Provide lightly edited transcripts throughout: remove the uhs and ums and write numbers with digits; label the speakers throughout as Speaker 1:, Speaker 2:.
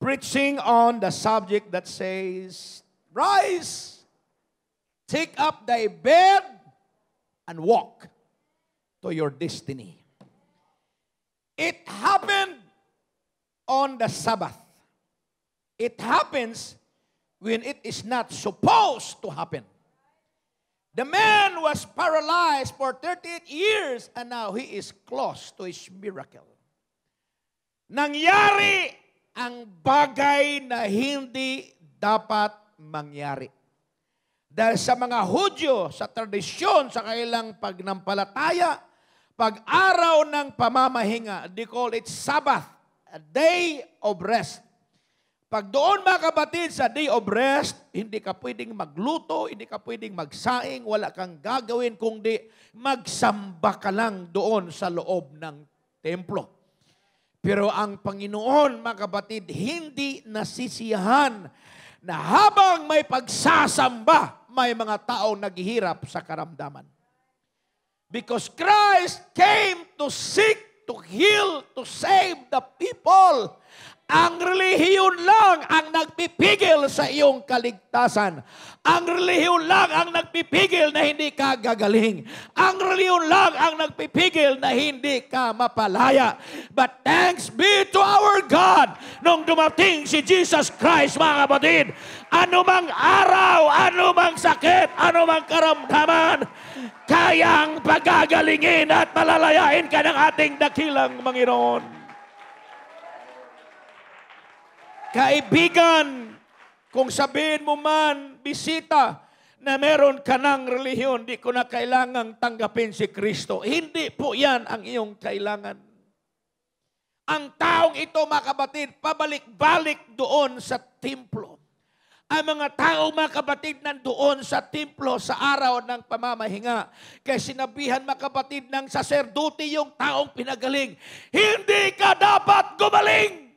Speaker 1: preaching on the subject that says, rise, take up thy bed, and walk to your destiny. It happened on the Sabbath. It happens when it is not supposed to happen. The man was paralyzed for 38 years and now he is close to his miracle. Nangyari ang bagay na hindi dapat mangyari. Dahil sa mga Hudyo, sa tradisyon, sa kailang pagnampalataya, pag-araw ng pamamahinga, they call it Sabbath, a day of rest. Pag doon mga kapatid, sa day of rest, hindi ka pwedeng magluto, hindi ka pwedeng magsaing, wala kang gagawin, kundi magsamba ka lang doon sa loob ng templo. Pero ang Panginoon, mga kapatid, hindi nasisiyahan na habang may pagsasamba, may mga taong naghihirap sa karamdaman. Because Christ came to seek, to heal, to save the people. Ang relihiyon lang ang nagpipigil sa iyong kaligtasan. Ang relihiyon lang ang nagpipigil na hindi ka gagaling. Ang relihiyon lang ang nagpipigil na hindi ka mapalaya. But thanks be to our God, nung dumating si Jesus Christ, mga kapatid, anumang araw, anumang sakit, anumang karamdaman, kayang pagagalingin at palalayain ka ng ating dakilang Panginoon. Kaibigan, kung sabihin mo man, bisita, na meron ka ng relihiyon, di ko na kailangang tanggapin si Kristo. Hindi po yan ang iyong kailangan. Ang taong ito, mga kapatid, pabalik-balik doon sa templo. Ang mga tao, mga kapatid, nandoon sa templo sa araw ng pamamahinga. Kaya sinabihan, mga kapatid, ng saserdote yung taong pinagaling, hindi ka dapat gumaling!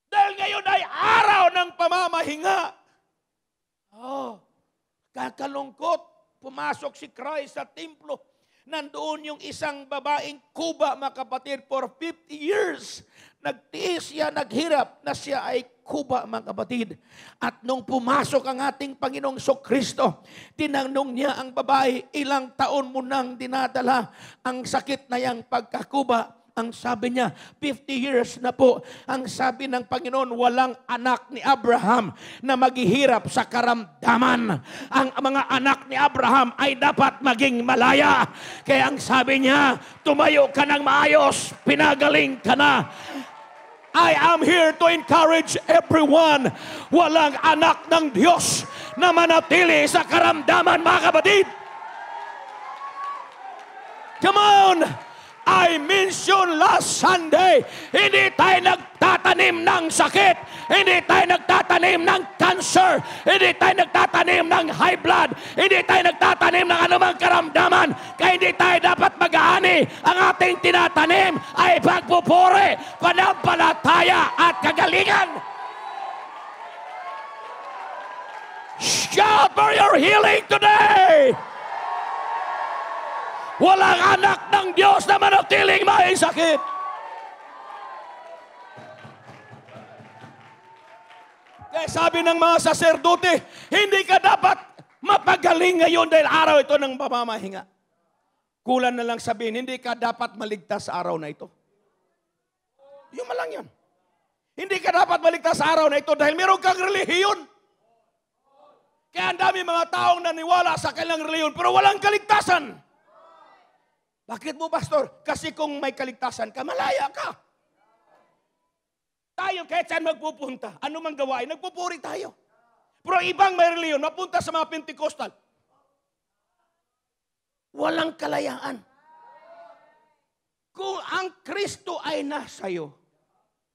Speaker 1: Dahil ngayon ay araw ng pamamahinga. Oh, kakalungkot. Pumasok si Christ sa templo. Nandoon yung isang babaeng kuba, mga kapatid, for 50 years. Nagtiis siya, naghirap na siya ay kuba, mga kapatid. At nung pumasok ang ating Panginoong Kristo, tinanong niya ang babae, ilang taon mo nang dinadala ang sakit na yang pagkakuba? Ang sabi niya, 50 years na po. Ang sabi ng Panginoon, walang anak ni Abraham na maghihirap sa karamdaman. Ang mga anak ni Abraham ay dapat maging malaya. Kaya ang sabi niya, tumayo ka ng maayos, pinagaling ka na. I am here to encourage everyone. Walang anak ng Diyos na manatili sa karamdaman, mga kapatid. Come on! I mentioned last Sunday, hindi tayo nagtatanim ng sakit, hindi tayo nagtatanim ng cancer, hindi tayo nagtatanim ng high blood, hindi tayo nagtatanim ng anumang karamdaman, kaya hindi tayo dapat mag-aani. Ang ating tinatanim ay pagpupuri, panampalataya at kagalingan. Shout for your healing today! Walang anak ng Diyos na manatiling may sakit. Kaya sabi ng mga saserdote, hindi ka dapat mapagaling ngayon dahil araw ito ng pamamahinga. Kulang na lang sabihin, hindi ka dapat maligtas sa araw na ito. Yung malang yan. Hindi ka dapat maligtas sa araw na ito dahil meron kang relihiyon. Kaya ang dami mga taong naniwala sa kanilang relihiyon pero walang kaligtasan. Bakit mo, pastor? Kasi kung may kaligtasan ka, malaya ka. Tayo, kahit saan magpupunta, ano mang gawain, nagpupuri tayo. Pero ibang may reliyon, mapunta sa mga Pentecostal. Walang kalayaan. Kung ang Kristo ay nasa iyo,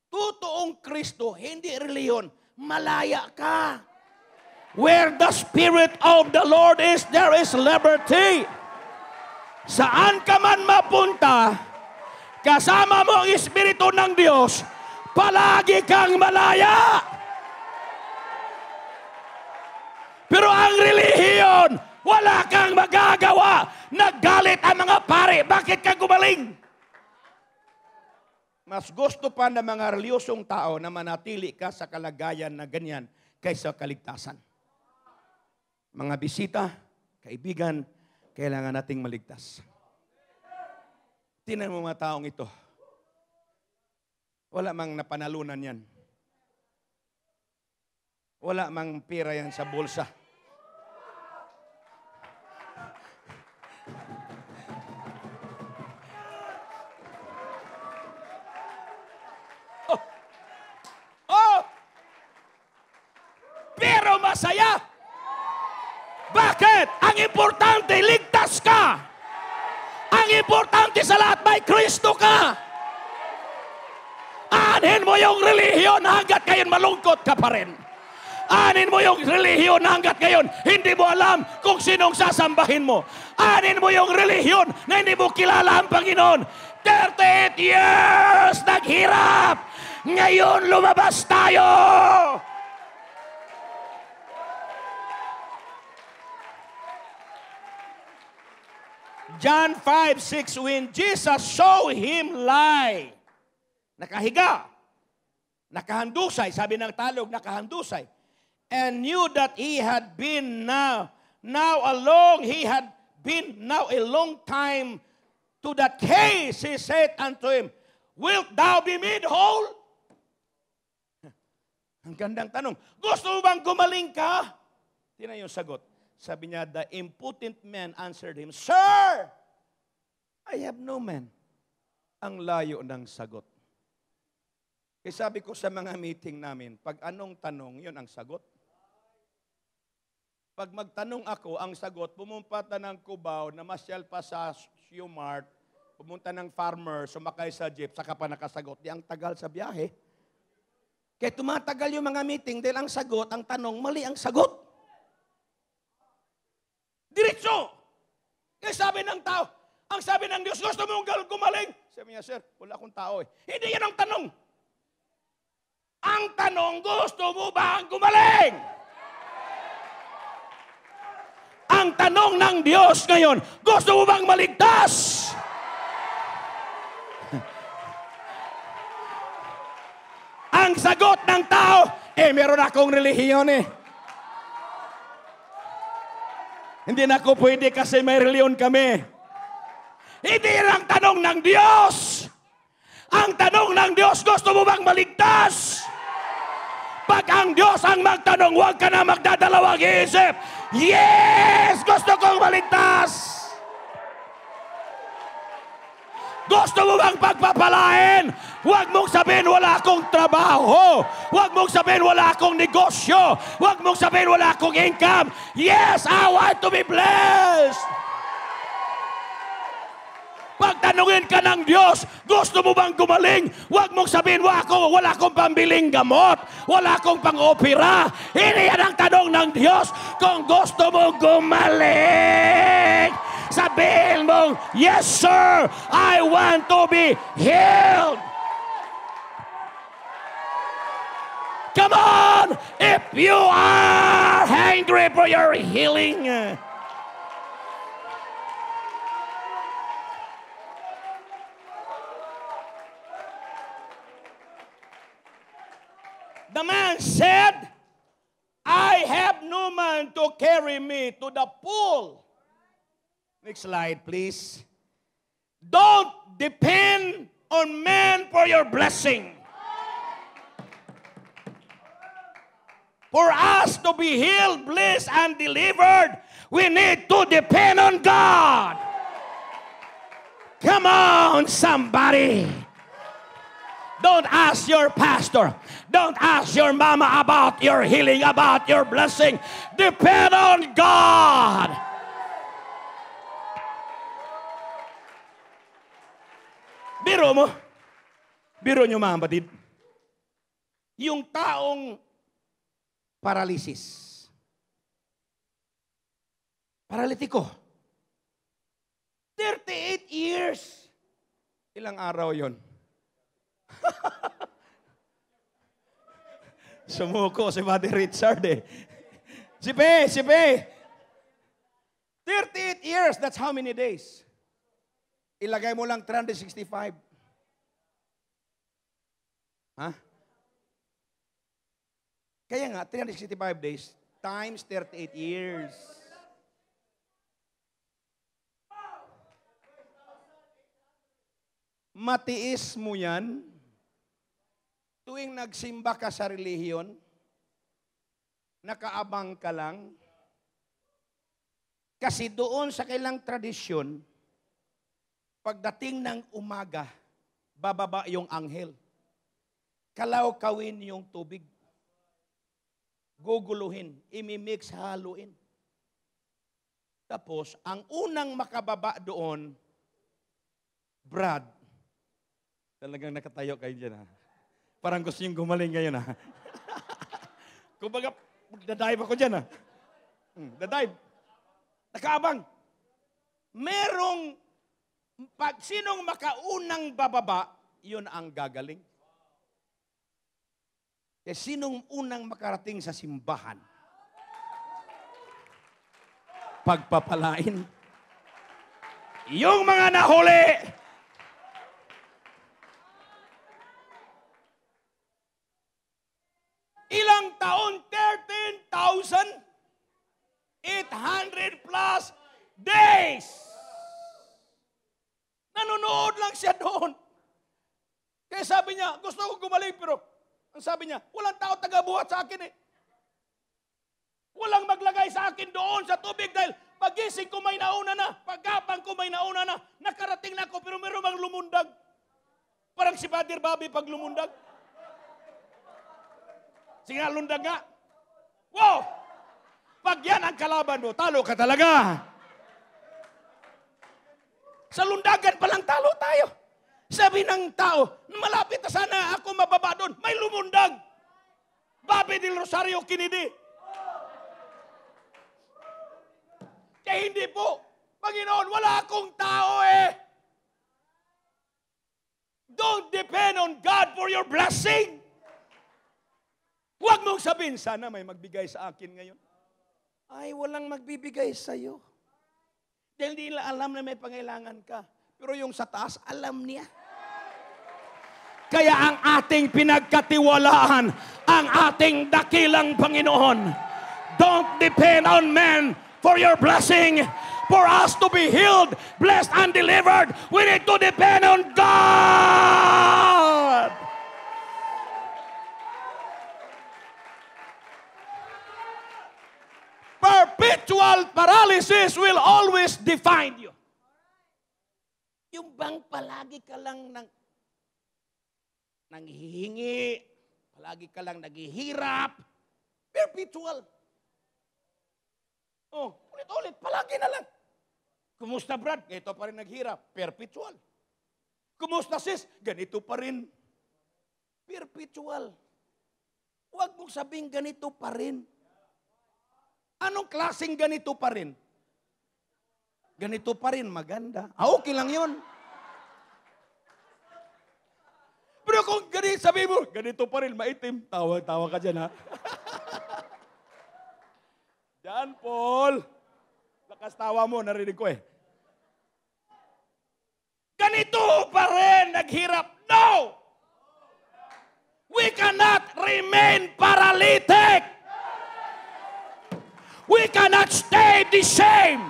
Speaker 1: totoong Kristo, hindi reliyon, malaya ka. Where the Spirit of the Lord is, there is liberty. Saan ka man mapunta, kasama mo ang Espiritu ng Diyos, palagi kang malaya. Pero ang relihiyon, wala kang magagawa. Naggalit ang mga pare, bakit ka gumaling? Mas gusto pa ng mga reliyosong tao na manatili ka sa kalagayan na ganyan kaysa kaligtasan. Mga bisita, kaibigan, kailangan nating maligtas. Tingnan mo mga taong ito. Wala mang napanalunan yan. Wala mang pera yan sa bulsa. Pero masaya. Bakit? Ang importante, ligtas ka. Ang importante sa lahat, may Kristo ka. Anin mo yung relihiyon hanggat ngayon malungkot ka pa rin. Anin mo yung relihiyon hanggat ngayon hindi mo alam kung sinong sasambahin mo. Anin mo yung relihiyon na hindi mo kilala ang Panginoon. 38 years naghirap. Ngayon lumabas tayo. John 5:6, when Jesus saw him lie, nakahiga, nakahandusay, sabi ng Tagalog, nakahandusay, and knew that he had been a long time to that case, he said unto him, wilt thou be made whole? Ang gandang tanong. Gusto mo bang gumaling ka? Tingnan yung sagot. Sabi niya, the impotent man answered him, Sir, I have no man. Ang layo ng sagot. Kaya sabi ko sa mga meeting namin, pag anong tanong, yun ang sagot. Pag magtanong ako, ang sagot, pumunta ng Cubao, namasyal pa sa Qmart, pumunta ng farmer, sumakay sa jeep, saka pa nakasagot. Di ang tagal sa biyahe. Kaya tumatagal yung mga meeting dahil ang sagot, ang tanong, mali ang sagot. Diretso. Kaya sabi ng tao, ang sabi ng Diyos, gusto mong gumaling? Sabi niya, sir, wala akong tao eh. Hindi yan ang tanong. Ang tanong, gusto mo ba ang gumaling? Ang tanong ng Diyos ngayon, gusto mo bang maligtas? Ang sagot ng tao, meron akong relihiyon eh. Hindi na ako pwede kasi may reliyon kami. Hindi yan ang tanong ng Diyos. Ang tanong ng Diyos, gusto mo bang maligtas? Pag ang Diyos ang magtanong, huwag ka na magdadalawang isip. Yes! Gusto kong maligtas! Gusto mo bang pagpapalain? Huwag mong sabihin wala akong trabaho. Huwag mong sabihin wala akong negosyo. Huwag mong sabihin wala akong income. Yes, I want to be blessed. Pagtanungin ka ng Diyos, gusto mo bang gumaling? Huwag mong sabihin wala akong pambiling gamot. Wala akong pang-opera. Hindi yan ang tanong ng Diyos. Kung gusto mo gumaling, sabihin mong, yes sir, I want to be healed. Come on, if you are hungry for your healing. The man said, I have no man to carry me to the pool. Next slide, please. Don't depend on man for your blessing. For us to be healed, blessed, and delivered, we need to depend on God. Come on, somebody. Don't ask your pastor. Don't ask your mama about your healing, about your blessing. Depend on God. Biro nyo mga kapatid, yung taong paralysis, paralitiko, 38 years, ilang araw yon? Sumuko si Buddy Richard eh. Si Pe. 38 years, that's how many days? Ilagay mo lang 365. Ha? Kaya nga, 365 days times 38 years. Matiis mo yan. Tuwing nagsimba ka sa relihiyon, nakaabang ka lang. Kasi doon sa kailang tradisyon, pagdating ng umaga, bababa yung anghel. Kalaw-kawin yung tubig. Guguluhin, imimix, haluin. Tapos, ang unang makababa doon, Brad, talagang nakatayo kayo dyan, ha? Parang gusto niyong gumaling ngayon, ha? Kumbaga, dadive ako dyan, ha? Dadive. Nakaabang. Merong, pag sinong makaunang bababa, yun ang gagaling. Eh, sinong unang makarating sa simbahan? Pagpapalain. Yung mga nahuli, ilang taon? 13,800 plus days. Nanonood lang siya doon. Kaya sabi niya, gusto ko gumaling, pero ang sabi niya, walang tao tagabuhat sa akin eh. Walang maglagay sa akin doon sa tubig dahil pagising ko may nauna na, pagkapang ko may nauna na, nakarating na ako pero meron mang lumundag. Parang si Father Bobby pag lumundag. Sige nga, lundag nga. Wow! Pag yan ang kalaban mo, talo ka talaga. Sa lundagan palang talo tayo. Sabi ng tao, malapit na sana ako mababa doon. May lumundag. Bobby del Rosario Kennedy. Kaya hindi po, Panginoon, wala akong tao eh. Don't depend on God for your blessing. Huwag mong sabihin, sana may magbigay sa akin ngayon. Ay, walang magbibigay sa'yo. Dahil hindi nila alam na may pangailangan ka. Pero yung sa taas, alam niya. Kaya ang ating pinagkatiwalaan, ang ating dakilang Panginoon. Don't depend on men for your blessing. For us to be healed, blessed, and delivered, we need to depend on God. Perpetual paralysis will always define you. Yung bang palagi ka lang nanghihingi, palagi ka lang naghihirap, perpetual. Oh, ulit-ulit, palagi na lang. Kumusta Brad? Ganito pa rin naghirap, perpetual. Kumusta sis? Ganito pa rin, perpetual. Huwag mong sabing ganito pa rin. Anong klaseng ganito pa rin? Ganito pa rin, maganda. Okay lang yun. Pero kung ganito, sabi mo, ganito pa rin, maitim. Tawa-tawa ka dyan, ha? Diyan, Paul. Lakas tawa mo, narinig ko eh. Ganito pa rin, naghirap. No! We cannot remain paralytic. We cannot stay the same.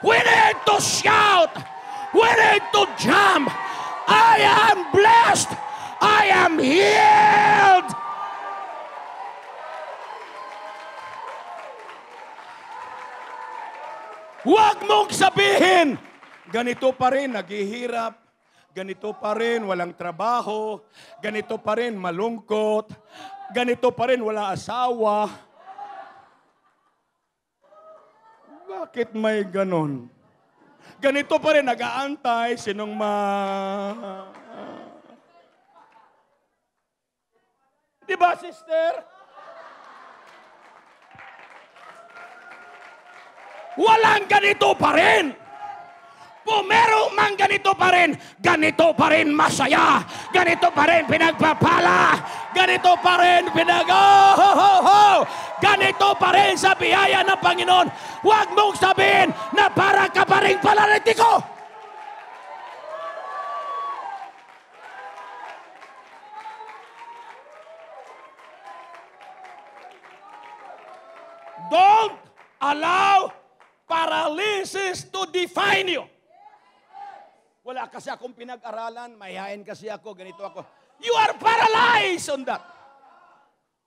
Speaker 1: We need to shout. We need to jump. I am blessed. I am healed. Huwag mong sabihin, ganito pa rin, naghihirap. Ganito pa rin, walang trabaho. Ganito pa rin, malungkot. Ganito pa rin, wala asawa. Bakit may ganon? Ganito pa rin, nag-aantay, sinong Di ba, sister? Walang ganito pa rin. Kung meron mang ganito pa rin masaya. Ganito pa rin pinagpapala. Ganito pa rin ganito pa rin sa biyaya ng Panginoon. Huwag mong sabihin na para ka pa rin paralitiko. Don't allow paralysis to define you. Wala kasi akong pinag-aralan, mahihain kasi ako, ganito ako. You are paralyzed on that.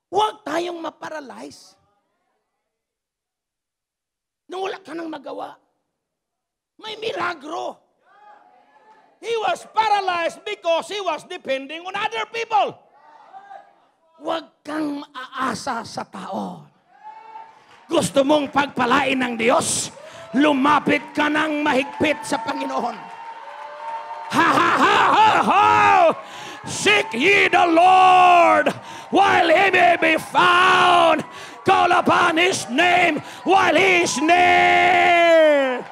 Speaker 1: Huwag tayong maparalyze. Nung wala ka nang magawa, may milagro. He was paralyzed because he was depending on other people. Huwag kang aasa sa tao. Gusto mong pagpalain ng Diyos? Lumapit ka ng mahigpit sa Panginoon. Ha ha ha ha ha! Seek ye the Lord while He may be found. Call upon His name while He is near.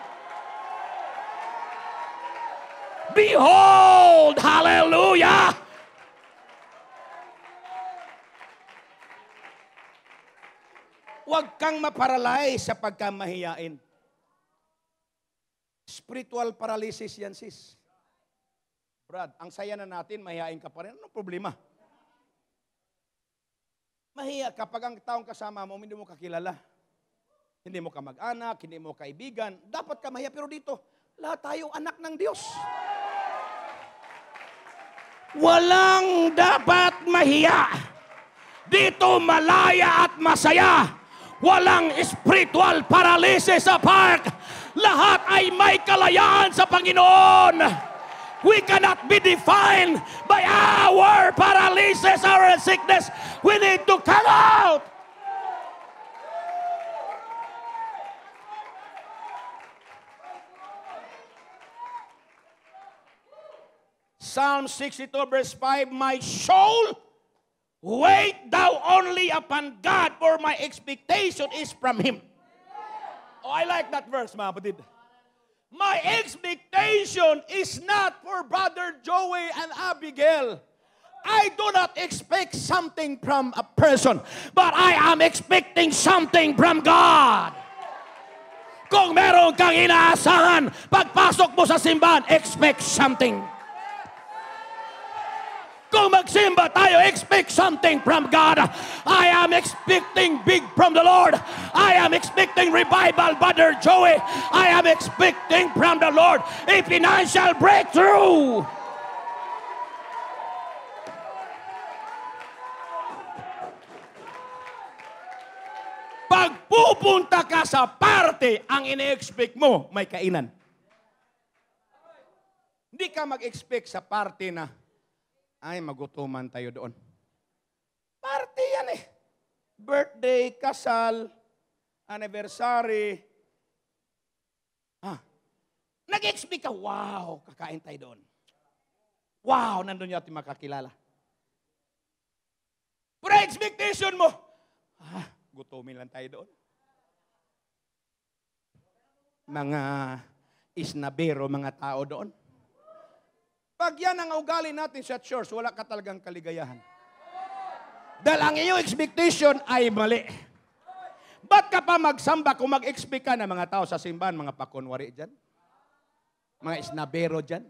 Speaker 1: Behold, hallelujah! Huwag kang maparalyze sa pagkamahiyain. Spiritual paralysis yan, sis. Brad, ang saya na natin, mahihain ka pa rin. Anong problema? Mahiya kapag ang taong kasama mo, hindi mo kakilala. Hindi mo ka mag-anak, hindi mo kaibigan. Dapat ka mahiya, pero dito, lahat tayo anak ng Diyos. Walang dapat mahiya. Dito malaya at masaya. Walang spiritual paralysis sa park. Lahat ay may kalayaan sa Panginoon. We cannot be defined by our paralysis, our sickness. We need to come out. Psalm 62 verse 5, my soul, wait thou only upon God, for my expectation is from Him. Oh, I like that verse, mga kapatid. My expectation is not for Brother Joey and Abigail. I do not expect something from a person, but I am expecting something from God. Kung meron kang inaasahan, pagpasok mo sa simbahan, expect something. Kung magsimba tayo, expect something from God. I am expecting big from the Lord. I am expecting revival, Brother Joey. I am expecting from the Lord a financial breakthrough. Pag pupunta ka sa party, ang ine-expect mo, may kainan. Hindi ka mag-expect sa party na ay, magutuman tayo doon. Party yan eh. Birthday, kasal, anniversary. Nag-expect ka, wow, kakain tayo doon. Wow, nandun natin makakilala. Pero expectation mo, gutumin lang tayo doon. Mga isnabero, mga tao doon. Pag yan ang ugali natin sa church, wala ka talagang kaligayahan. Dahil ang iyong expectation ay mali. Ba't ka pa magsamba kung mag-expect ka ng mga tao sa simbahan, mga pakunwari dyan? Mga isnabero dyan?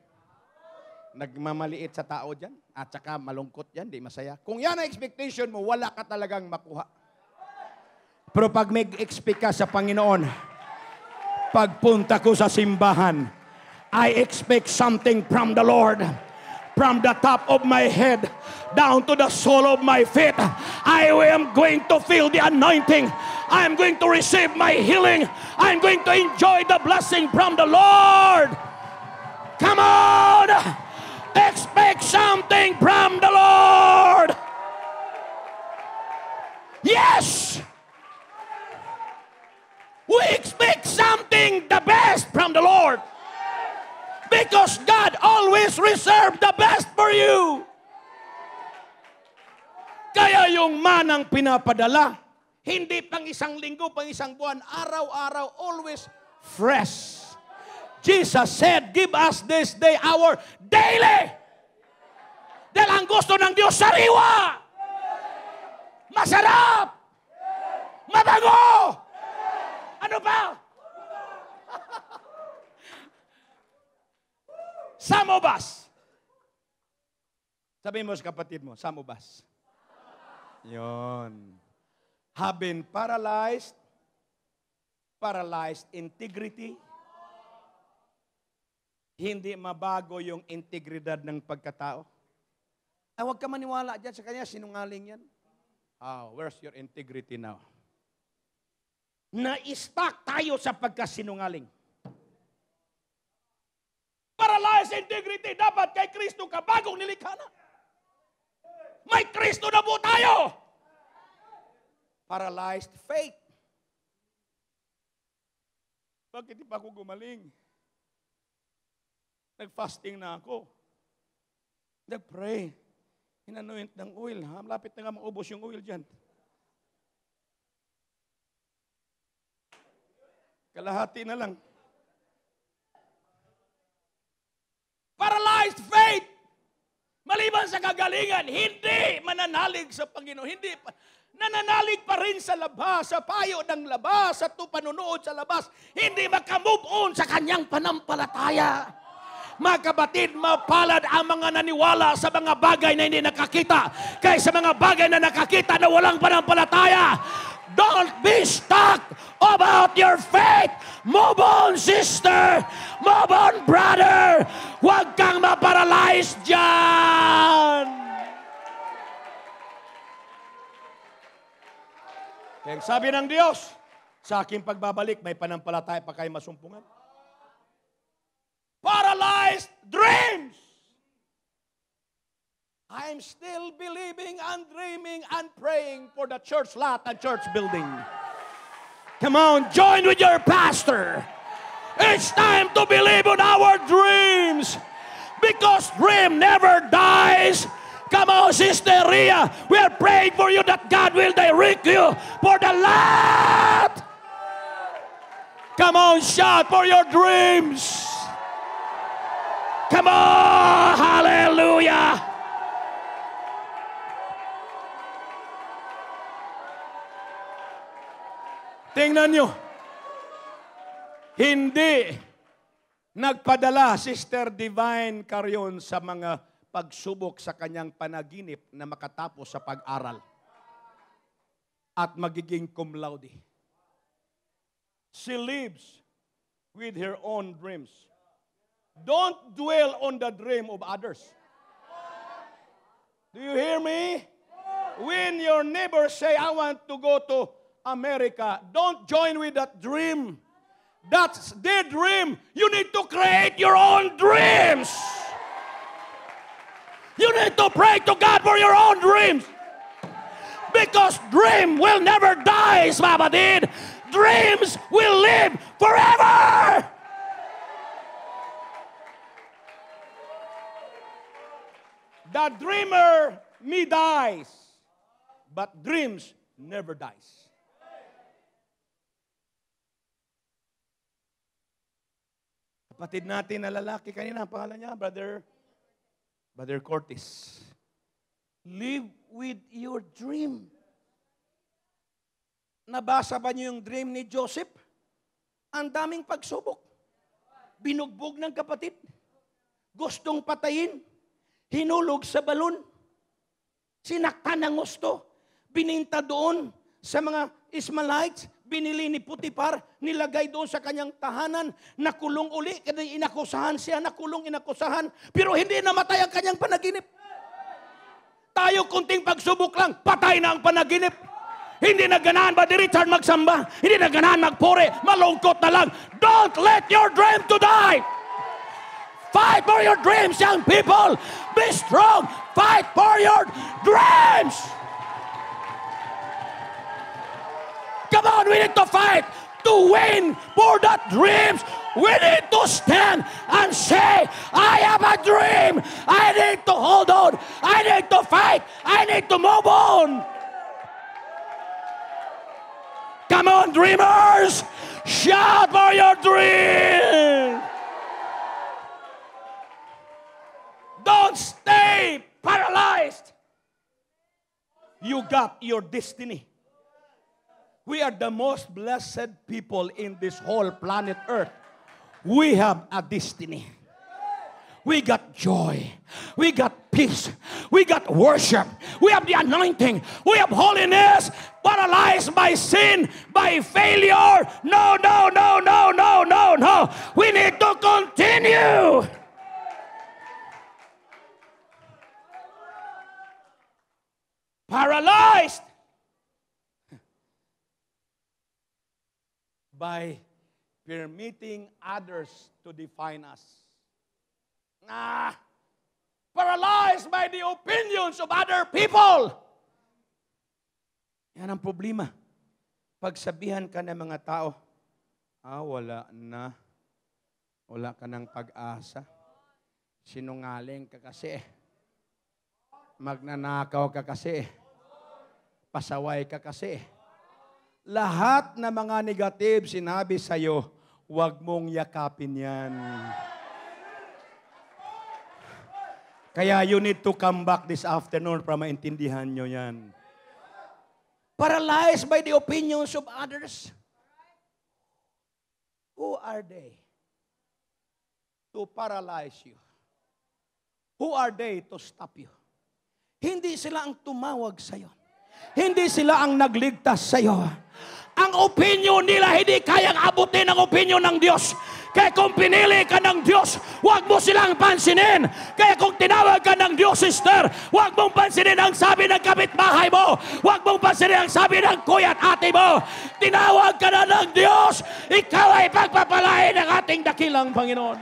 Speaker 1: Nagmamaliit sa tao dyan? At saka malungkot dyan, di masaya. Kung yan ang expectation mo, wala ka talagang makuha. Pero pag mag-expect ka sa Panginoon, pagpunta ko sa simbahan, I expect something from the Lord. From the top of my head down to the sole of my feet, I am going to feel the anointing. I am going to receive my healing. I am going to enjoy the blessing from the Lord. Come on! Expect something from the Lord. Yes! We expect something the best from the Lord. Because God always reserved the best for you. Kaya yung manang pinapadala, hindi pang isang linggo, pang isang buwan, araw-araw, always fresh. Jesus said, give us this day our daily. Dahil ang gusto ng Diyos, sariwa, masarap, mabango. Ano pa? Samobas. Sabihin mo sa kapatid mo, samobas. Yun. Have been paralyzed paralyzed integrity. Hindi mabago yung integridad ng pagkatao. Ay, huwag ka maniwala dyan sa kanya, sinungaling yan. Where's your integrity now? Na-stuck tayo sa pagkasinungaling. Paralyzed integrity, dapat kay Kristo ka, bagong nilikha na. May Kristo na po tayo. Paralyzed faith. Bakit di pa ako gumaling? Nag-fasting na ako. Nag-pray. Hinanoint ng oil. Malapit na nga maubos yung oil dyan. Kalahati na lang. Paralyzed faith. Maliban sa kagalingan, hindi mananalig sa Panginoon. Hindi nananalig pa rin sa labas, sa payo ng labas, sa panunood sa labas. Hindi makamove on sa kanyang panampalataya. Mga kapatid, mapalad ang mga naniwala sa mga bagay na hindi nakakita kaysa mga bagay na nakakita na walang panampalataya. Don't be stuck about your faith. Move on, sister. Move on, brother. Huwag kang maparalyze dyan. Kaya sabi ng Diyos, sa aking pagbabalik, may panampalataya pa kayo masumpungan. Paralyzed dreams. I'm still believing and dreaming and praying for the church lot and church building. Come on, join with your pastor. It's time to believe in our dreams because dream never dies. Come on, Sister Ria. We are praying for you that God will direct you for the lot. Come on, shout for your dreams. Come on, hallelujah. Tingnan nyo. Hindi nagpadala Sister Divine Carion sa mga pagsubok sa kanyang panaginip na makatapos sa pag-aral at magiging cum laude. She lives with her own dreams. Don't dwell on the dream of others. Do you hear me? When your neighbors say, I want to go to America, don't join with that dream. That's their dream. You need to create your own dreams. You need to pray to God for your own dreams. Because dream will never die, Mama did. Dreams will live forever. The dreamer me dies, but dreams never dies. Kapatid natin na lalaki, kanina ang pangalan niya, Brother Curtis. Live with your dream. Nabasa ba niyo yung dream ni Joseph? Ang daming pagsubok. Binugbog ng kapatid. Gustong patayin. Hinulog sa balon. Sinaktan ng gusto. Bininta doon sa mga Ismailites. Binili ni Putipar. Nilagay doon sa kanyang tahanan. Nakulong uli. Kasi inakusahan siya. Inakusahan. Pero hindi namatay ang kanyang panaginip. Tayo kunting pagsubok lang. Patay na ang panaginip. Hindi na ganahan ba ni Richard magsamba? Hindi na ganahan magpuri. Malungkot na lang. Don't let your dream to die. Fight for your dreams, young people. Be strong. Fight for your dreams. Come on, we need to fight to win for that dreams. We need to stand and say, I have a dream. I need to hold on. I need to fight. I need to move on. Come on, dreamers. Shout for your dream. Don't stay paralyzed. You got your destiny. We are the most blessed people in this whole planet Earth. We have a destiny. We got joy. We got peace. We got worship. We have the anointing. We have holiness. Paralyzed by sin, by failure. No, no, no, no, no, no, no. We need to continue. Paralyzed by permitting others to define us. Paralyzed by the opinions of other people. Yan ang problema. Pagsabihan ka ng mga tao, wala na. Wala ka ng pag-asa. Sinungaling ka kasi. Magnanakaw ka kasi. Pasaway ka kasi. Lahat na mga negative sinabi sa'yo, huwag mong yakapin yan. Kaya you need to come back this afternoon para maintindihan nyo yan. Paralyzed by the opinions of others. Who are they to paralyze you? Who are they to stop you? Hindi sila ang tumawag sa'yo. Hindi sila ang nagligtas sa'yo. Ang opinion nila hindi kayang abutin ang opinion ng Diyos. Kaya kung pinili ka ng Diyos, huwag mo silang pansinin. Kaya kung tinawag ka ng Diyos, sister, huwag mong pansinin ang sabi ng kapitbahay mo. Huwag mong pansinin ang sabi ng kuya at ate mo. Tinawag ka na ng Diyos, ikaw ay pagpapalain ng ating dakilang Panginoon.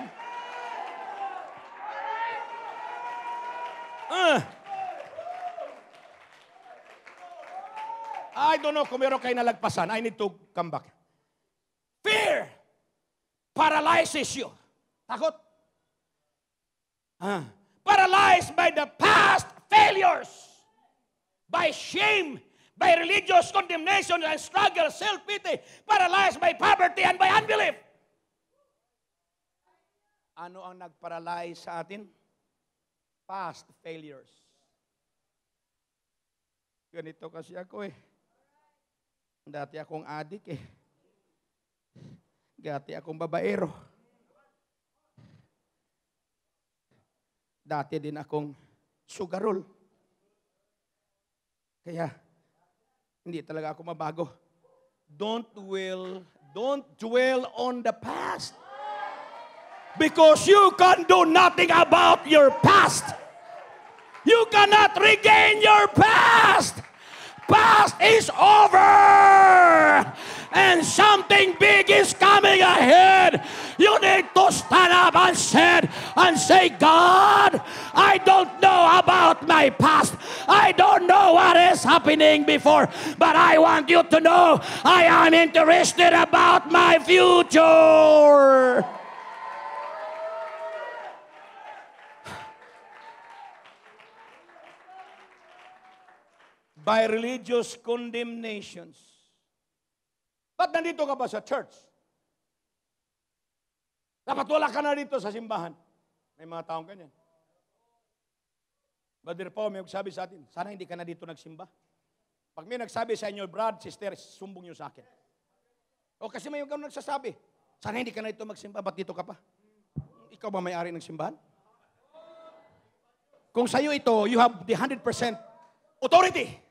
Speaker 1: I don't know kung meron kayo nalagpasan. I need to come back. Fear paralyzes you. Takot. Paralyzed by the past failures, by shame, by religious condemnation and struggle, self-pity, paralyzed by poverty and by unbelief. Ano ang nagparalyze sa atin? Past failures. Ganito kasi ako Dati akong adik Dati akong babaero. Dati din akong sugarol. Kaya, hindi talaga ako mabago. Don't dwell on the past. Because you can do nothing about your past. You cannot regain your past. Past is over. And something big is coming ahead. You need to stand up and say, God, I don't know about my past. I don't know what is happening before. But I want you to know I am interested about my future. By religious condemnations. Ba't nandito ka ba sa church? Dapat wala ka na dito sa simbahan. May mga taong ganyan. Brother Paul, may magsabi sa atin, sana hindi ka na dito nagsimba. Pag may nagsabi sa inyo, brad, sister, sumbong nyo sa akin. O kasi may ganun nagsasabi, sana hindi ka na dito magsimba, ba't dito ka pa? Ikaw ba may-ari ng simbahan? Kung sa'yo ito, you have the 100% authority.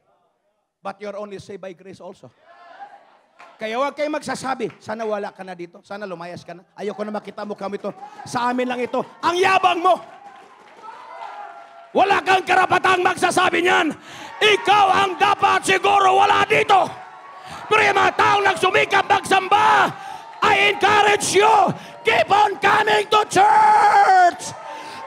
Speaker 1: But you're only saved by grace also. Kaya huwag kayong magsasabi, sana wala ka na dito, sana lumayas ka na. Ayoko na makita mo kami ito. Sa amin lang ito. Ang yabang mo. Wala kang karapatang magsasabi niyan. Ikaw ang dapat siguro wala dito. Pero yung mga taong nagsumikap magsamba, I encourage you, keep on coming to church.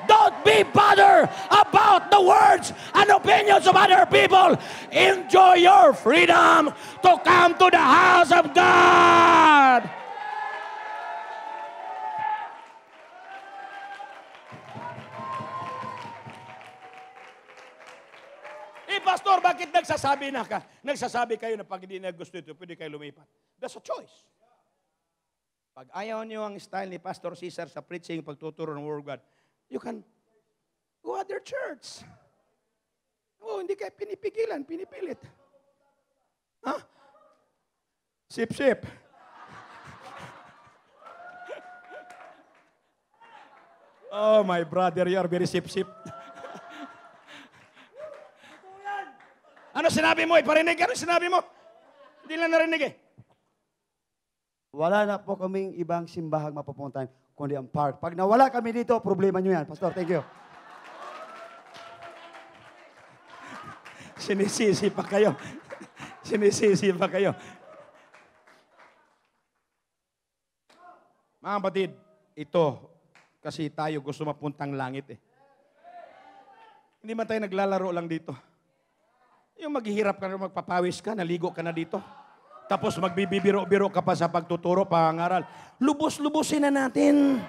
Speaker 1: Don't be bothered about the words and opinions of other people. Enjoy your freedom to come to the house of God. Pastor, bakit nagsasabi kayo na pag hindi na gusto ito, pwede kayo lumipat? That's a choice. Pag ayaw niyo ang style ni Pastor Cesar sa preaching, pagtuturo ng Word of God, you can go other church. Hindi kayo pinipilit. Sip. Oh, my brother, you are very sip. sinabi mo, iparinig ka rin sinabi mo. Hindi lang narinig eh.
Speaker 2: Wala na po kaming ibang simbahang mapupuntahan, kundi ang park. Pag nawala kami dito, problema nyo yan. Pastor, thank you.
Speaker 1: Sinisisi pa kayo. Sinisisi pa kayo. Mga kapatid, ito, kasi tayo gusto mapuntang langit eh. Hindi man tayo naglalaro lang dito. Yung maghihirap ka na, magpapawis ka, naligo ka na dito. Tapos magbibibiro-biro ka pa sa pagtuturo, pangaral. Lubos-lubusin na natin.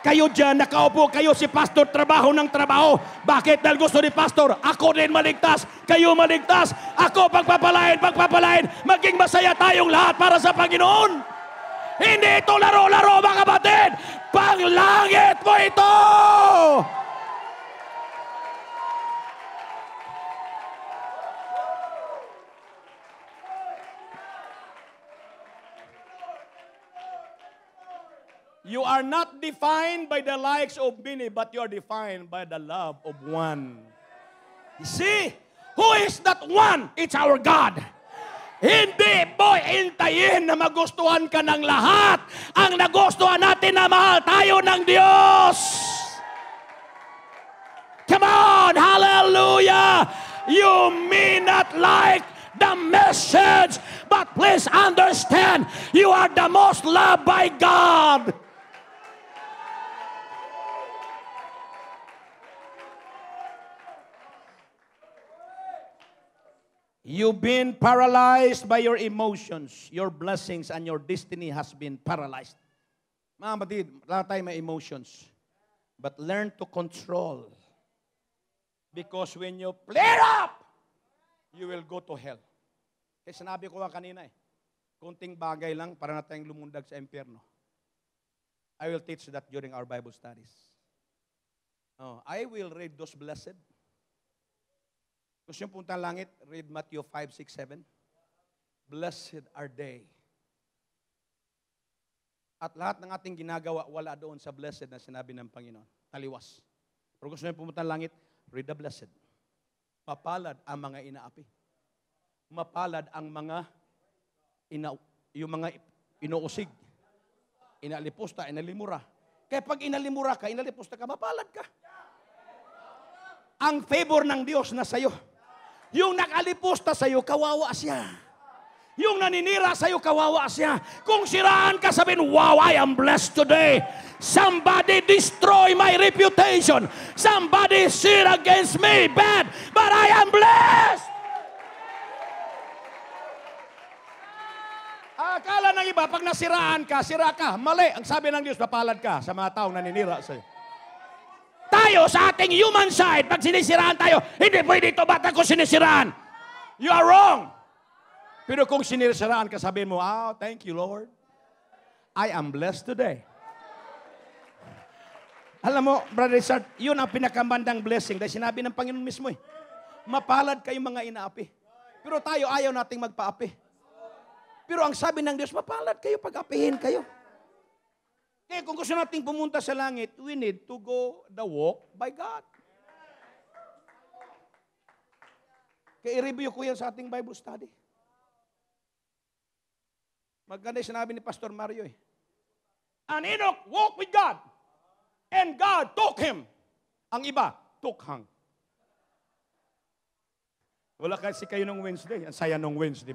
Speaker 1: Kayo dyan, nakaupo kayo, si pastor, trabaho ng trabaho. Bakit? Dahil gusto ni pastor, ako din maligtas, kayo maligtas, ako pagpapalain, maging masaya tayong lahat para sa Panginoon. Hindi ito laro-laro, mga kapatid. Panglangit mo ito! You are not defined by the likes of many, but you are defined by the love of one. You see? Who is that one? It's our God. Hindi mo intayin na magustuhan ka ng lahat. Ang nagustuhan natin na mahal tayo ng Diyos. Come on, hallelujah! You may not like the message, but please understand, you are the most loved by God. You've been paralyzed by your emotions. Your blessings and your destiny has been paralyzed. Mga kapatid, lahat tayo may emotions. But learn to control. Because when you flare up, you will go to hell. Kaya sinabi ko kanina kunting bagay lang para na tayong lumundag sa impyerno. I will teach that during our Bible studies. I will read those blessed. Gusto yung puntang langit, read Matthew 5, 6, 7. Blessed are they. At lahat ng ating ginagawa, wala doon sa blessed na sinabi ng Panginoon. Taliwas. Pero gusto yung puntang langit, read the blessed. Mapalad ang mga inaapi. Mapalad ang mga yung mga inuusig. Inalipusta, inalimura. Kaya pag inalimura ka, inalipusta ka, mapalad ka. Ang favor ng Diyos na sa'yo. Yung nakalipusta sa'yo, kawawa siya. Yung naninira sa'yo, kawawa siya. Kung siraan ka, sabihin, wow, I am blessed today. Somebody destroy my reputation. Somebody sin against me bad, but I am blessed. Akala ng iba, pag nasiraan ka, sira ka. Mali. Ang sabi ng Diyos, mapalad ka sa mga taong naninira sa'yo. Tayo sa ating human side, pag sinisiraan tayo, hindi pwede ito, ba't ako sinisiraan? You are wrong. Pero kung sinisiraan ka, sabihin mo, thank you, Lord. I am blessed today. Alam mo, Brother Richard, yun ang pinakamandang blessing dahil sinabi ng Panginoon mismo mapalad kayong mga inaapi. Pero tayo, ayaw nating magpaapi. Pero ang sabi ng Diyos, mapalad kayo, pag-apihin kayo. Kaya kung gusto nating pumunta sa langit, we need to go the walk by God. Kaya i-review ko yan sa ating Bible study. Maganda yung sinabi ni Pastor Mario And Enoch walked with God. And God took him. Ang iba, tukhang. Wala kasi kayo nung Wednesday. Ang saya nung Wednesday,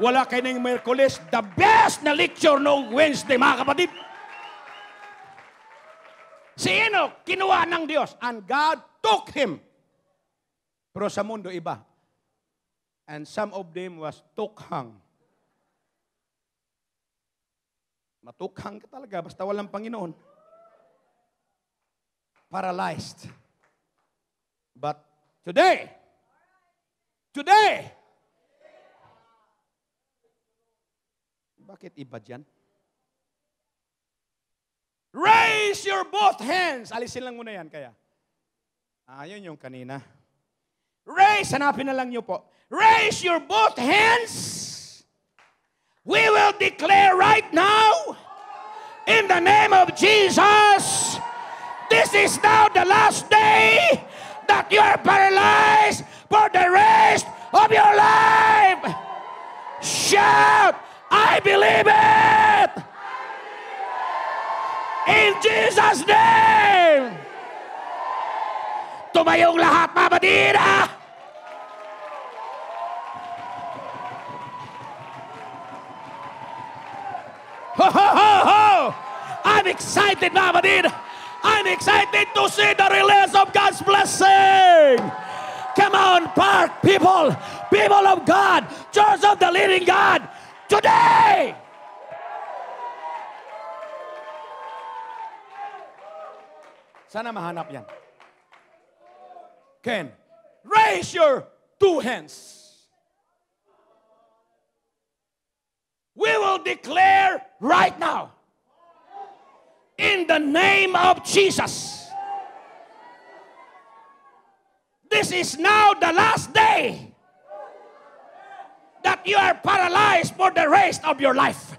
Speaker 1: Wala kayo ng Merkulis. The best na lecture nung Wednesday, mga kapatid. Si Enoch, kinuha ng Diyos. And God took him. Pero sa mundo, iba. And some of them was tukhang. Matukhang ka talaga, basta walang Panginoon. Paralyzed. But today, bakit iba dyan? Raise your both hands. Alisin lang muna yan kaya. Yun yung kanina. Hanapin na lang nyo po. Raise your both hands. We will declare right now, in the name of Jesus, this is now the last day that you are paralyzed for the rest of your life. Shout, I believe it! In Jesus' name! Tumayong lahat, mga Madina! Ho, ho, ho, ho! I'm excited, mga Madina! I'm excited to see the release of God's blessing! Come on, Park people! People of God! Church of the living God! Today! Sana mahanap yan. Ken, raise your two hands. We will declare right now, in the name of Jesus, this is now the last day that you are paralyzed for the rest of your life.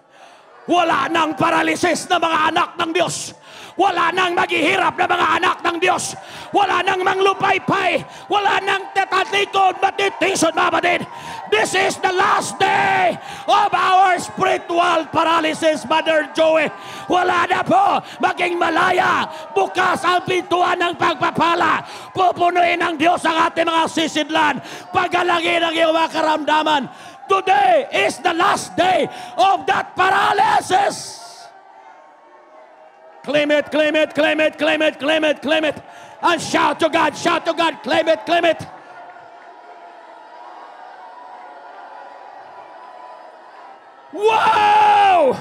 Speaker 1: Wala nang paralysis na mga anak ng Diyos. Wala nang maghihirap na mga anak ng Diyos. Wala nang manglupaypay. Wala nang tatalikod, matitisun, mga kapatid. This is the last day of our spiritual paralysis, Mother Joey. Wala na po maging malaya. Bukas ang pintuan ng pagpapala. Pupunuin ng Diyos ang ating mga sisidlan. Pagalangin ang iyong mga karamdaman. Today is the last day of that paralysis. Claim it, claim it, claim it, claim it, claim it, claim it. And shout to God, claim it, claim it. Wow!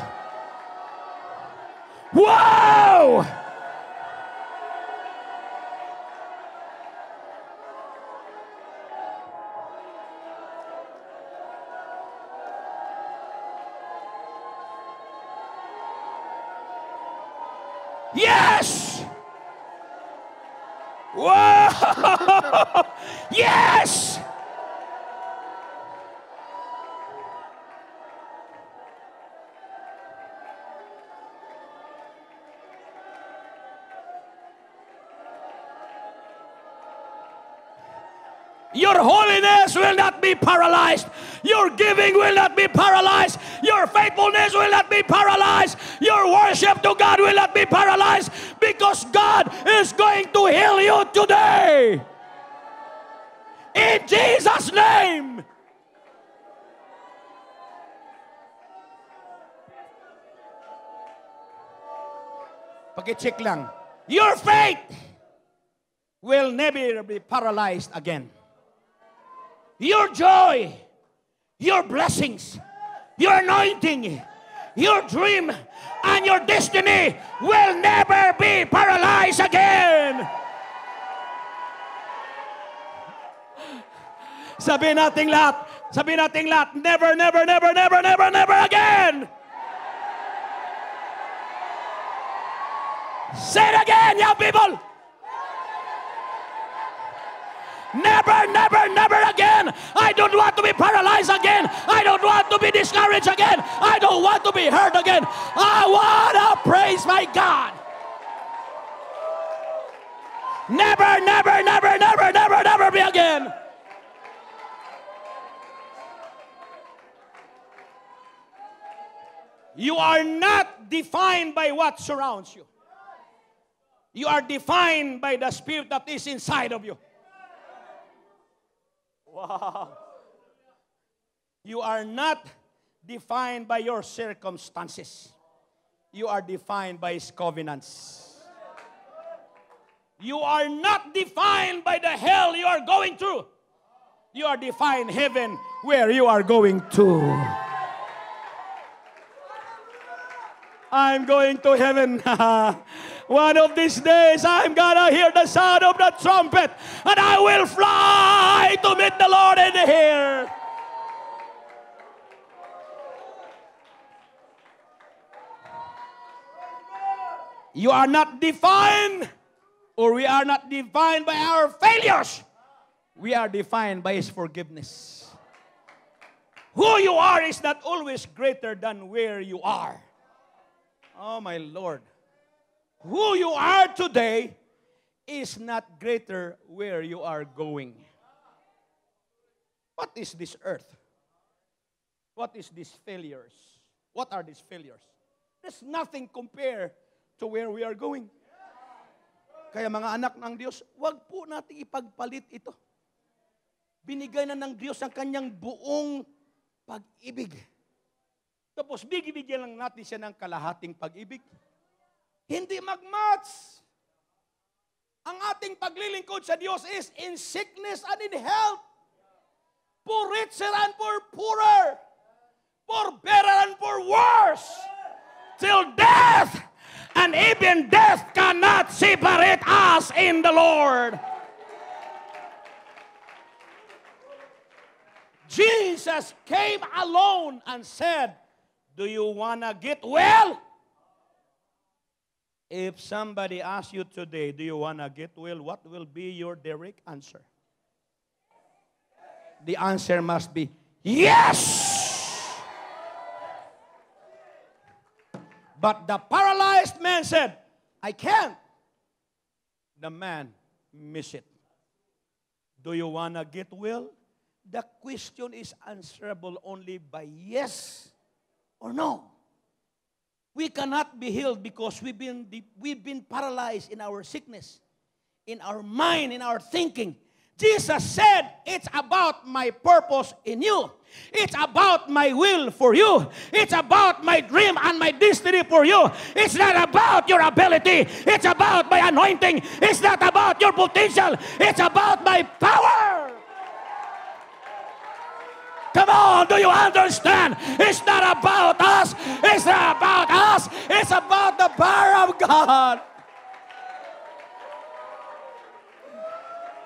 Speaker 1: Wow! Yes! Whoa! Yes! Your holiness will not be paralyzed. Your giving will not be paralyzed. Your faithfulness will not be paralyzed. Your worship to God will not be paralyzed, because God is going to heal you today. In Jesus' name. Paki-check lang. Your faith will never be paralyzed again. Your joy, your blessings, your anointing, your dream, and your destiny will never be paralyzed again. Sabihin natin lahat, never, never, never, never, never, never again. Say it again, young people. Never, never, never again. I don't want to be paralyzed again. I don't want to be discouraged again. I don't want to be hurt again. I want to praise my God. Never, never, never, never, never, never be again. You are not defined by what surrounds you. You are defined by the Spirit that is inside of you. Wow. You are not defined by your circumstances. You are defined by His covenants. You are not defined by the hell you are going through. You are defined heaven where you are going to. I'm going to heaven. One of these days, I'm gonna hear the sound of the trumpet, and I will fly to meet the Lord in the air. You are not defined, or we are not defined by our failures. We are defined by His forgiveness. Who you are is not always greater than where you are. Oh, my Lord. Who you are today is not greater where you are going. What is this earth? What is these failures? What are these failures? There's nothing compared to where we are going. Kaya mga anak ng Diyos, wag po natin ipagpalit ito. Binigay na ng Diyos ang kanyang buong pag-ibig. Tapos bigyan lang natin siya ng kalahating pag-ibig. Hindi mag-match. Ang ating paglilingkod sa Diyos is in sickness and in health. For richer and for poorer. For better and for worse. Till death. And even death cannot separate us in the Lord. Jesus came alone and said, do you want to get well? If somebody asks you today, do you want to get well? What will be your direct answer? The answer must be, yes! But the paralyzed man said, I can't. The man missed it. Do you want to get well? The question is answerable only by yes or no. We cannot be healed because we've been paralyzed in our sickness, in our mind, in our thinking. Jesus said, it's about my purpose in you. It's about my will for you. It's about my dream and my destiny for you. It's not about your ability. It's about my anointing. It's not about your potential. It's about my power. Come on, do you understand? It's not about us. It's not about us. It's about the power of God.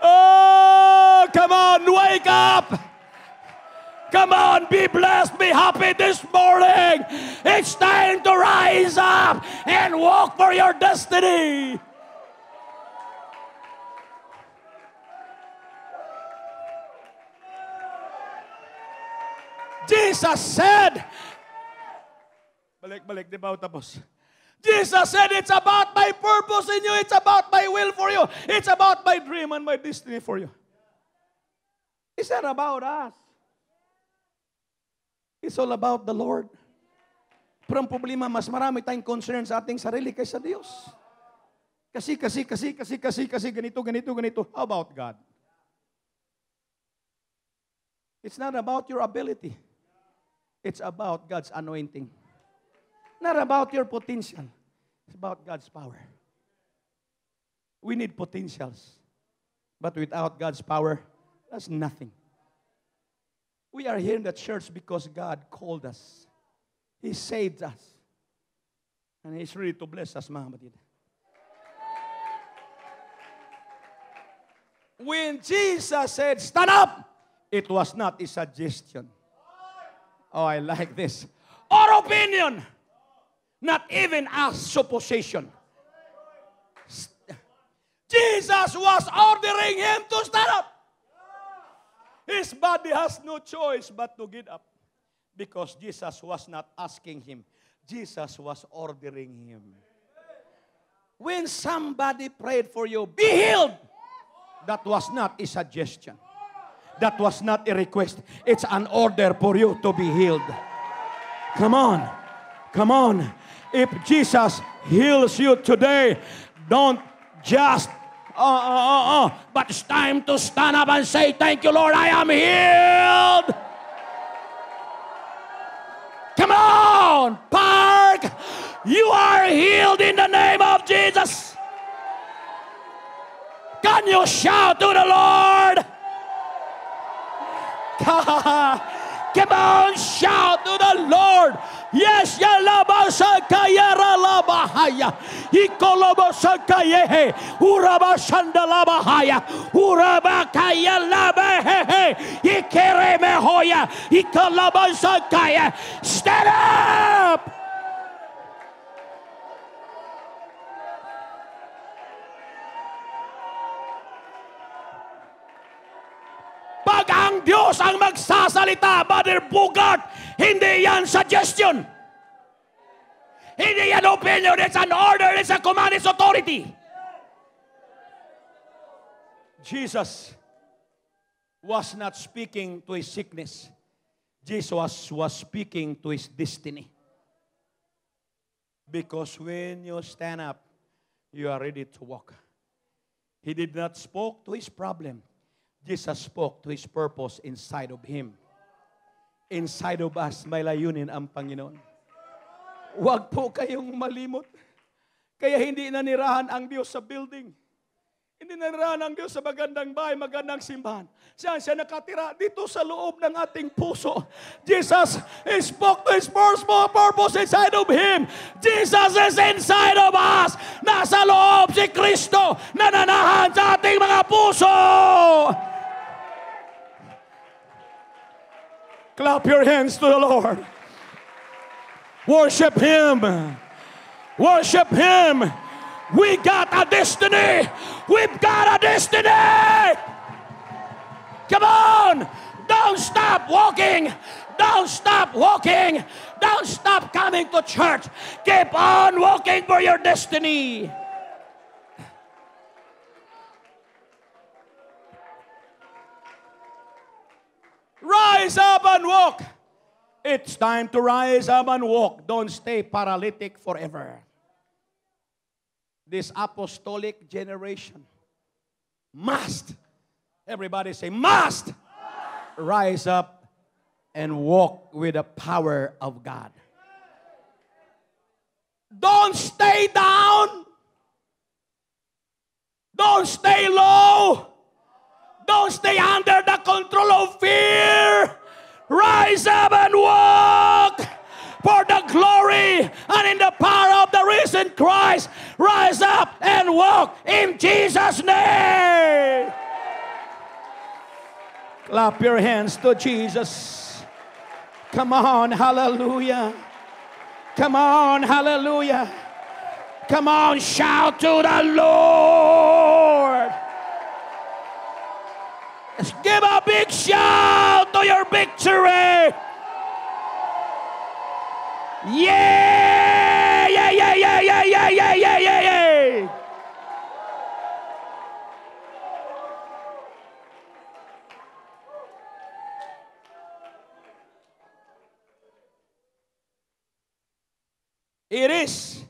Speaker 1: Oh, come on, wake up. Come on, be blessed, be happy this morning. It's time to rise up and walk for your destiny. Jesus said, balik, di ba tapos? Jesus said, it's about my purpose in you. It's about my will for you. It's about my dream and my destiny for you. It's not about us. It's all about the Lord. Pero ang problema, mas marami tayong concern sa ating sarili kaysa Diyos. Kasi, ganito. How about God? It's not about your ability. It's about God's anointing. Not about your potential. It's about God's power. We need potentials. But without God's power, that's nothing. We are here in the church because God called us. He saved us. And He's ready to bless us, mga kapatid. When Jesus said, stand up, it was not a suggestion. Oh, I like this. Or opinion. Not even a supposition. Jesus was ordering him to stand up. His body has no choice but to get up. Because Jesus was not asking him. Jesus was ordering him. When somebody prayed for you, be healed. That was not a suggestion. That was not a request. It's an order for you to be healed. Come on. Come on. If Jesus heals you today, don't just, but it's time to stand up and say, thank you, Lord, I am healed. Come on, Park. You are healed in the name of Jesus. Can you shout to the Lord? Come on, shout to the Lord. Yes, yalabasakayara labahaya. Ikolobosakayehe. Urabashandalabahaya. Urabakaya labahehe. Ikeremehoya. Ikolobosakaya. Stand up! Pag ang Diyos ang magsasalita, Brother Bugart, hindi yan suggestion. Hindi yan opinion. It's an order. It's a command. It's authority. Jesus was not speaking to his sickness. Jesus was speaking to his destiny. Because when you stand up, you are ready to walk. He did not speak to his problem. Jesus spoke to his purpose inside of him. Inside of us, may layunin ang Panginoon. Huwag po kayong malimot. Kaya hindi nanirahan ang Diyos sa building. Hindi nanirahan ang Diyos sa magandang bahay, magandang simbahan. Saan siya nakatira? Dito sa loob ng ating puso. Jesus spoke to his purpose inside of him. Jesus is inside of us. Nasa loob si Kristo na nanahan sa ating mga puso. Clap your hands to the Lord. Worship Him. Worship Him. We got a destiny. We've got a destiny. Come on. Don't stop walking. Don't stop walking. Don't stop coming to church. Keep on walking for your destiny. Rise up and walk. It's time to rise up and walk. Don't stay paralytic forever. This apostolic generation must, everybody say, must rise up and walk with the power of God. Don't stay down. Don't stay low. Don't stay under the control of fear. Rise up and walk for the glory and in the power of the risen Christ. Rise up and walk in Jesus' name. Clap your hands to Jesus. Come on, hallelujah. Come on, hallelujah. Come on, shout to the Lord. Let's give a big shout to your victory. Yeah, yeah, yeah, yeah, yeah, yeah, yeah, yeah, yeah, yeah. It is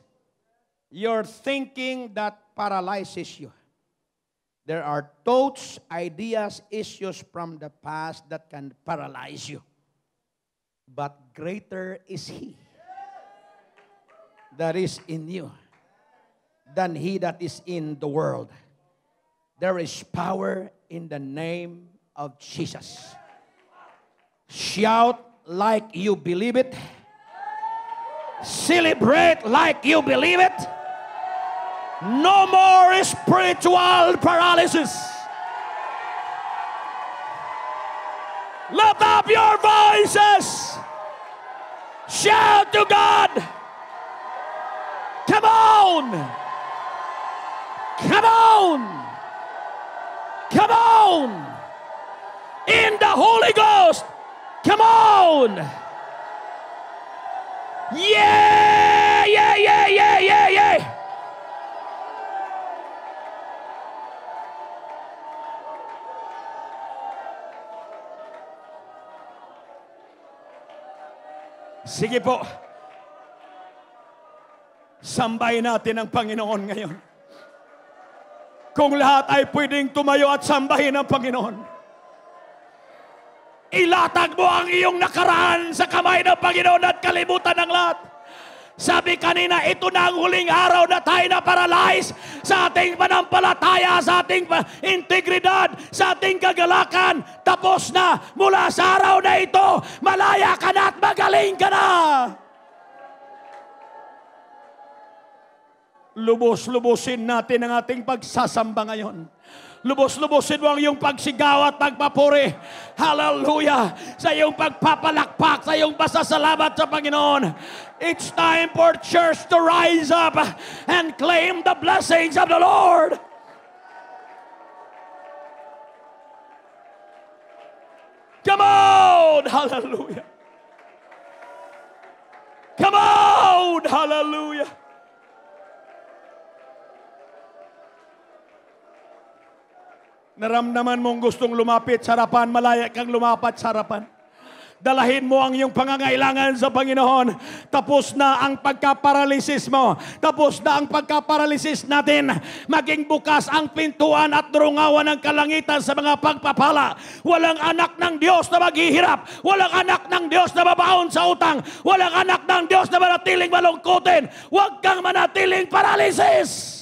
Speaker 1: your thinking that paralyzes you. There are thoughts, ideas, issues from the past that can paralyze you. But greater is He that is in you than he that is in the world. There is power in the name of Jesus. Shout like you believe it. Celebrate like you believe it. No more spiritual paralysis. Lift up your voices. Shout to God. Come on. Come on. Come on. In the Holy Ghost. Come on. Yeah, yeah, yeah, yeah, yeah, yeah. Sige po. Sambahin natin ang Panginoon ngayon. Kung lahat ay pwedeng tumayo at sambahin ang Panginoon, ilatag mo ang iyong nakaraan sa kamay ng Panginoon at kalimutan ang lahat. Sabi kanina, ito na ang huling araw na tayo na paralyze sa ating panampalataya, sa ating integridad, sa ating kagalakan. Tapos na mula sa araw na ito. Malaya ka na at magaling ka na. Lubos-lubusin natin ang ating pagsasamba ngayon. Lubos-lubusin mo ang iyong pagsigaw at pagpapuri. Hallelujah! Sa iyong pagpapalakpak, sa iyong pasasalamat sa Panginoon. It's time for church to rise up and claim the blessings of the Lord. Come on! Hallelujah! Come on! Hallelujah! Naramdaman mong gustong lumapit sa harapan, malaya kang lumapat sa harapan. Dalahin mo ang iyong pangangailangan sa Panginoon. Tapos na ang pagkaparalisis mo. Tapos na ang pagkaparalisis natin. Maging bukas ang pintuan at durungawan ng kalangitan sa mga pagpapala. Walang anak ng Diyos na maghihirap. Walang anak ng Diyos na babaon sa utang. Walang anak ng Diyos na manatiling malungkutin. Huwag kang manatiling paralisis.